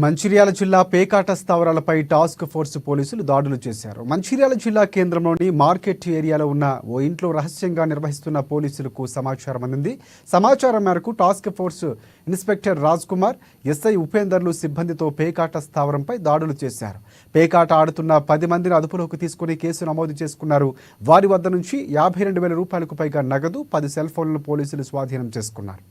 మంచిర్యాల జిల్లా పేకాట స్థావరాలపై task force పోలీసులు దాడులు చేశారు. మంచిర్యాల జిల్లా కేంద్రంలోని మార్కెట్ ఏరియాలో ఉన్న ఓ ఇంట్లో రహస్యంగా నిర్వహిస్తున్న పోలీసులకు సమాచారం అందింది. సమాచారం మేరకు task force inspector Raj Kumar, SI ఉపేందర్లు సిబ్బందితో పేకాట స్థావరంపై దాడులు చేశారు. పేకాట ఆడుతున్న 10 మందిని అదుపులోకి తీసుకుని కేసు నమోదు చేసుకున్నారు. వారి వద్ద నుంచి 52,000 రూపాయలకు పైగా నగదు, 10 సెల్ ఫోన్లను పోలీసులు స్వాధీనం చేసుకున్నారు.